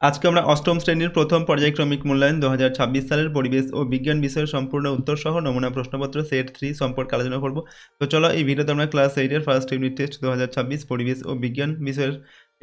আজকে আমরা অষ্টম শ্রেণীর প্রথম পর্যায়ক্রমিক মূল্যায়ন 2026 সালের পরিবেশ ও বিজ্ঞান বিষয়ের সম্পূর্ণ উত্তর সহ নমুনা প্রশ্নপত্র সেট 3 সম্পর্কে আলোচনা করব। তো চলো এই ভিডিওতে আমরা ক্লাস 8 এর ফার্স্ট ইউনিট টেস্ট 2026 পরিবেশ ও বিজ্ঞান বিষয়ের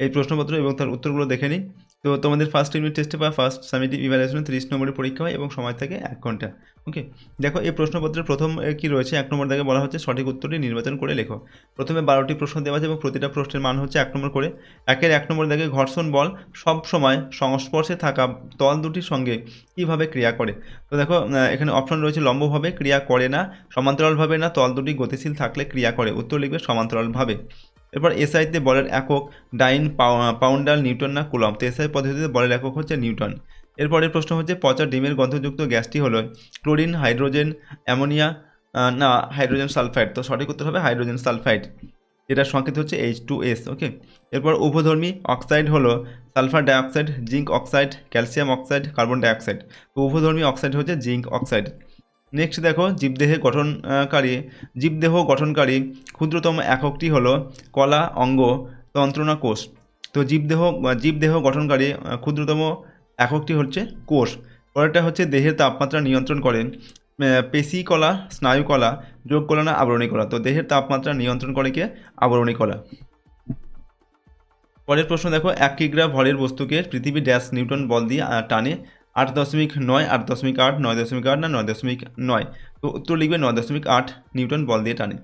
এই প্রশ্নপত্র এবং তার উত্তরগুলো দেখে নিই। তো তোমাদের ফার্স্ট ইউনিট টেস্টে বা ফার্স্ট সামেটিভ ইভ্যালুয়েশনে 30 নম্বরের পরীক্ষা হয় এবং সময় থাকে 1 ঘন্টা। ওকে, দেখো এই প্রশ্নপত্রের প্রথম কি রয়েছে, 1 নম্বর দাগে বলা হচ্ছে সঠিক উত্তরটি নির্বাচন করে লেখো। প্রথমে 12টি প্রশ্ন দেওয়া আছে এবং প্রতিটা প্রশ্নের মান হচ্ছে 1 নম্বর করে। 1 নম্বর দাগে ঘর্ষণ বল সব সময় সংস্পর্শে থাকা তল দুটির সঙ্গে কিভাবে ক্রিয়া করে। তো দেখো এখানে অপশন রয়েছে লম্বভাবে ক্রিয়া করে না, সমান্তরালভাবে না, তল দুটি গতিশীল থাকলে ক্রিয়া করে। উত্তর লিখবে সমান্তরালভাবে। এরপর এসআইতে বলের একক ডাইন পাউন্ডার নিউটন না কুলম্ব। তো এসআই পদ্ধতিতে বলের একক হচ্ছে নিউটন। এরপরের প্রশ্ন হচ্ছে পচা ডিমের গন্ধযুক্ত গ্যাসটি হলো ক্লোরিন, হাইড্রোজেন, অ্যামোনিয়া না হাইড্রোজেন সালফাইড। তো সঠিক উত্তর হবে হাইড্রোজেন সালফাইড, যেটার সংকেত হচ্ছে H2S। ওকে, এরপর উভধর্মী অক্সাইড হলো sulphur dioxide, zinc oxide, calcium oxide, carbon dioxide. তো উভধর্মী অক্সাইড হচ্ছে জিঙ্ক অক্সাইড। নেক্সট দেখো জীবদেহ গঠনকারী ক্ষুদ্রতম এককটি হলো কলা, অঙ্গ, তন্ত্র না কোষ। তো জীবদেহ গঠনকারী ক্ষুদ্রতম এককটি হচ্ছে কোষ। পরেরটা হচ্ছে দেহের তাপমাত্রা নিয়ন্ত্রণ করে পেশি কলা, স্নায়ু কলা, যোগ কলা না আবরণী কলা। তো দেহের তাপমাত্রা নিয়ন্ত্রণ করে কে? আবরণী কলা। পরের প্রশ্ন দেখো 1 কিগ্রা ভরের বস্তুকে পৃথিবী ড্যাশ নিউটন বল দিয়ে টানে 8.9, 8.8, 9.8 না 9.9। তো উত্তর লিখবে 9.8 নিউটন বল দিয়ে টানে।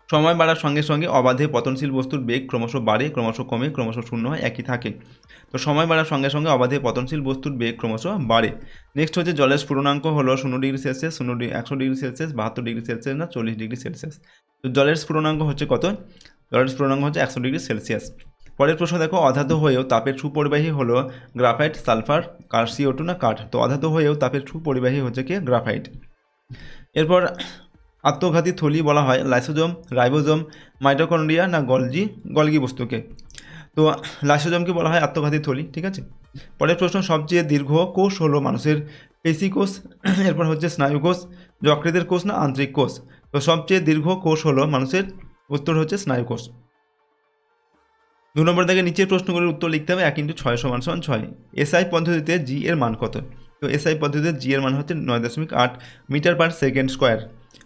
সময় বাড়ার সঙ্গে সঙ্গে অবাধে পতনশীল বস্তুর বেগ ক্রমশ বাড়ে, ক্রমশ কমে, ক্রমশ শূন্য হয়, একই থাকে। তো সময় বাড়ার সঙ্গে সঙ্গে অবাধে পতনশীল বস্তুর বেগ ক্রমশ বাড়ে। নেক্সট হচ্ছে জলের স্ফুরণাঙ্ক হলো 0 degree Celsius, 100 degree Celsius, 72 degree Celsius না 40 ডিগ্রি সেলসিয়াস। তো জলের স্ফুরণাঙ্ক হচ্ছে কত? জলের স্ফুরণাঙ্ক হচ্ছে 100 ডিগ্রি সেলসিয়াস। পরের প্রশ্ন দেখো অধাতু হয়েও তাপের সুপরিবাহী হলো গ্রাফাইট, সালফার, CO2 না কাঠ। তো অধাতু হয়েও তাপের সুপরিবাহী হচ্ছে কি? গ্রাফাইট। এরপর আত্মঘাতী থলি বলা হয় লাইসোজোম, রাইবোজোম, মাইটোকন্ড্রিয়া না গলগি বস্তুকে। তো লাইসোজোমকে বলা হয় আত্মঘাতী থলি, ঠিক আছে। পরের প্রশ্ন সবচেয়ে দীর্ঘ কোষ হলো মানুষের পেশি কোষ, এরপর হচ্ছে স্নায়ু কোষ, যকৃতের কোষ না আন্তরিক কোষ। তো সবচেয়ে দীর্ঘ কোষ হলো মানুষের, উত্তর হচ্ছে স্নায়ু কোষ। 2 নম্বর থেকে নিচের প্রশ্নগুলির উত্তর লিখতে হবে 1 × 6 = 6। এসআই পদ্ধতিতে জি এর মান কত? তো এসআই পদ্ধতিতে জি এর মান হচ্ছে 9.8 মিটার পার সেকেন্ড স্কোয়ার।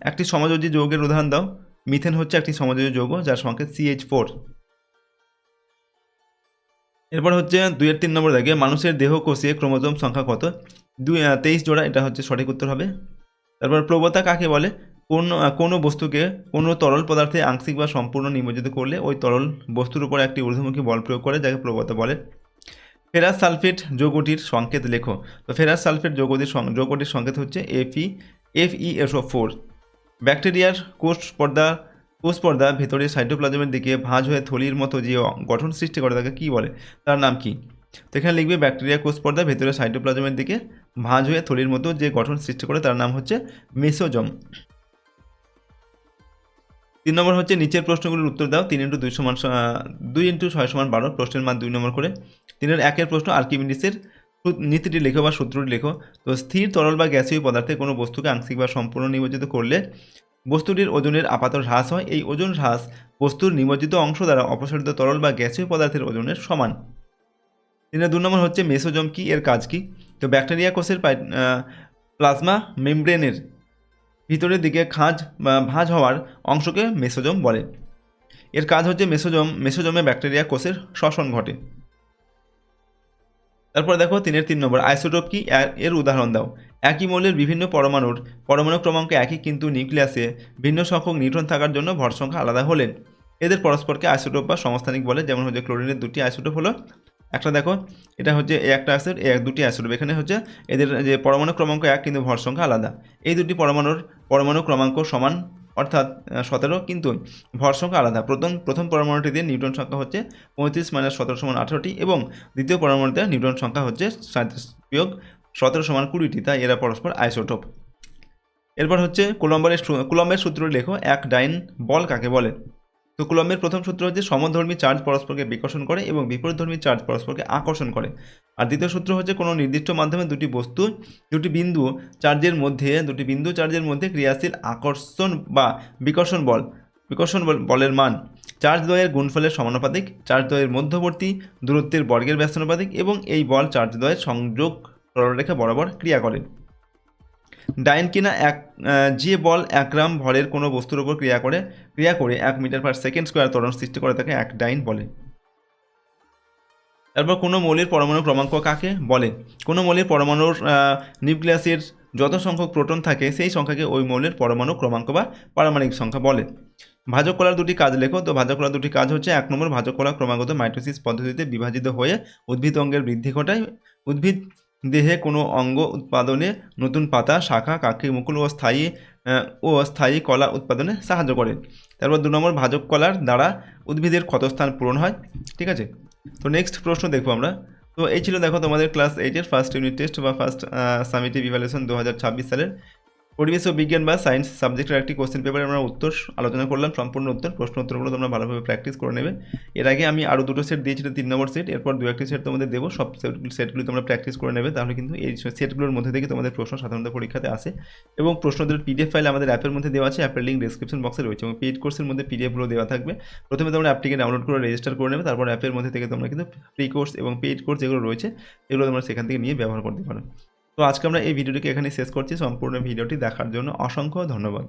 একটি সমযোজী যৌগের উদাহরণ দাও। মিথেন হচ্ছে একটি সমযোজী যৌগ যার সংকেত CH4। এরপর হচ্ছে 2-3 নম্বর থেকে মানুষের দেহ কোষে ক্রোমোজোম সংখ্যা কত? 23 জোড়া, এটা হচ্ছে সঠিক উত্তর হবে। তারপর প্রবণতা কাকে বলে? কোনো বস্তুকে কোনো তরল পদার্থে আংশিক বা সম্পূর্ণ নিমজ্জিত করলে ওই তরল বস্তুর উপর একটি ঊর্ধ্বমুখী বল প্রয়োগ করে, যাকে প্রবণতা বলে। ফেরাস সালফেট যৌগটির সংকেত লেখো। তো ফেরাস সালফেট যৌগটির সংকেত হচ্ছে FeSO4। ব্যাকটেরিয়ার কোষ পর্দা ভেতরে সাইটোপ্লাজমের দিকে ভাঁজ হয়ে থলির মতো যে গঠন সৃষ্টি করে তাকে কী বলে? তার নাম কি? তো এখানে লিখবে ব্যাকটেরিয়া কোষ পর্দা ভেতরে সাইটোপ্লাজমের দিকে ভাঁজ হয়ে থলির মতো যে গঠন সৃষ্টি করে তার নাম হচ্ছে মেসোজোম। 3 নম্বর হচ্ছে নিচের প্রশ্নগুলির উত্তর দাও। 3 × 2 × 6 = 12। প্রশ্নের মান 2 নম্বর করে। 3-এর প্রশ্ন আর্কিমিডিসের নীতিটি লেখো বা সূত্রটি লেখো। তো স্থির তরল বা গ্যাসীয় পদার্থে কোনো বস্তুকে আংশিক বা সম্পূর্ণ নিমজ্জিত করলে বস্তুটির ওজনের আপাত হ্রাস হয়। এই ওজন হ্রাস বস্তুর নিমজ্জিত অংশ দ্বারা অপসারিত তরল বা গ্যাসীয় পদার্থের ওজনের সমান। 2 নম্বর হচ্ছে মেসোজোম কি, এর কাজ কি? তো ব্যাকটেরিয়া কোষের প্লাজমা মেমব্রেনের ভিতরের দিকে ভাঁজ হওয়ার অংশকে মেসোজোম বলে। এর কাজ হচ্ছে মেসোজোমে ব্যাকটেরিয়া কোষের শ্বসন ঘটে। তারপর দেখো 3 নম্বর আইসোটোপ কি, এর উদাহরণ দাও। একই মৌলের বিভিন্ন পরমাণু ক্রমাঙ্ক একই কিন্তু নিউক্লিয়াসে ভিন্ন সংখ্যক নিউট্রন থাকার জন্য ভর সংখ্যা আলাদা হলে এদের পরস্পরকে আইসোটোপ বা সমস্থানিক বলে। যেমন হচ্ছে ক্লোরিনের 2টি আইসোটোপ হলো, একটা দেখো এটা হচ্ছে একটা অ্যাসিড, 2টি আইসোটোপ। এখানে হচ্ছে এদের যে পরমাণু ক্রমাঙ্ক এক কিন্তু ভর সংখ্যা আলাদা। এই দুটি পরমাণু ক্রমাঙ্ক সমান অর্থাৎ 17 কিন্তু ভর সংখ্যা আলাদা। প্রথম পরমাণুটি দিয়ে নিউটন সংখ্যা হচ্ছে 35 - 17 = 18টি এবং দ্বিতীয় পরমাণুতে নিউটন সংখ্যা হচ্ছে 37 - 17 = 20টি, তাই এরা পরস্পর আইসোটোপ। এরপর হচ্ছে কুলম্বের সূত্রটি লেখো। এক ডাইন বল কাকে বলে? তো কুলম্বের প্রথম সূত্র হচ্ছে সমধর্মী চার্জ পরস্পরকে বিকর্ষণ করে এবং বিপরীতধর্মী চার্জ পরস্পরকে আকর্ষণ করে। আর দ্বিতীয় সূত্র হচ্ছে কোনো নির্দিষ্ট মাধ্যমে দুটি বিন্দু চার্জের মধ্যে ক্রিয়াশীল আকর্ষণ বা বিকর্ষণ বলের মান চার্জ দ্বয়ের গুণফলের সমানুপাতিক, চার্জ দ্বয়ের মধ্যবর্তী দূরত্বের বর্গের ব্যস্তানুপাতিক এবং এই বল চার্জ দ্বয়ের সংযোগ সরলরেখা বরাবর ক্রিয়া করে। ডাইন কিনা যে বল 1 গ্রাম ভরের কোনো বস্তুর উপর ক্রিয়া করে 1 মিটার পার সেকেন্ড স্কোয়ার ত্বরণ সৃষ্টি করে তাকে এক ডাইন বলে। তারপর কোনো মৌলের পরমাণু ক্রমাঙ্ক কাকে বলে? কোনো মৌলের পরমাণুর নিউক্লিয়াসের যত সংখ্যক প্রোটন থাকে সেই সংখ্যাকে ওই মৌলের পরমাণু ক্রমাঙ্ক বা পারমাণবিক সংখ্যা বলে। ভাজক কলার দুটি কাজ লেখো। তো ভাজক কলার দুটি কাজ হচ্ছে, 1 নম্বর, ভাজক কলা ক্রমাগত মাইটোসিস পদ্ধতিতে বিভাজিত হয়ে উদ্ভিদ অঙ্গের বৃদ্ধি ঘটায়। উদ্ভিদ দেহে কোনো অঙ্গ উৎপাদনে নতুন পাতা, শাখা, কাকি, মুকুল ও স্থায়ী কলা উৎপাদনে সাহায্য করে। তারপর 2 নম্বর, ভাজক কলার দ্বারা উদ্ভিদের ক্ষতস্থান পূরণ হয়। ঠিক আছে, তো নেক্সট প্রশ্ন দেখবো আমরা। তো এই ছিল দেখো তোমাদের ক্লাস 8-এর ফার্স্ট ইউনিট টেস্ট বা ফার্স্ট সামেটিভ ইভ্যালুয়েশন 2026 সালের পরিবেশ ও বিজ্ঞান বা সায়েন্স সাবজেক্টের একটি কোশ্চেন পেপারে আমরা উত্তর আলোচনা করলাম, সম্পূর্ণ প্রশ্ন উত্তরগুলো তোমরা ভালোভাবে প্র্যাকটিস করে নেবে। এর আগে আমি আরও দুটো সেট দিয়েছিলাম, 3 নম্বর সেট, এরপর 2-1টি সেট তোমাদের দেবো। সব সেটগুলি তোমরা প্র্যাকটিস করে নেবে, তাহলে কিন্তু এই সেটগুলোর মধ্যে থেকে তোমাদের প্রশ্ন সাধারণত পরীক্ষাতে আসে। এবং প্রশ্নদের পিডিএফ ফাইল আমাদের অ্যাপের মধ্যে দেওয়া আছে, অ্যাপের লিঙ্ক ডিসক্রিপশন বক্সে রয়েছে এবং পেইড কোর্সের মধ্যে পিডিএফগুলো দেওয়া থাকবে। প্রথমে তোমরা অ্যাপটিকে ডাউনলোড করে রেজিস্টার করে নেবে, তারপর অ্যাপের মধ্যে থেকে তোমরা কিন্তু ফ্রি কোর্স এবং পেইড কোর্স যেগুলো রয়েছে এগুলো তোমরা সেখান থেকে নিয়ে ব্যবহার করতে পারো। তো আজকে আমরা এই ভিডিওটিকে এখানে শেষ করছি। সম্পূর্ণ ভিডিওটি দেখার জন্য অসংখ্য ধন্যবাদ।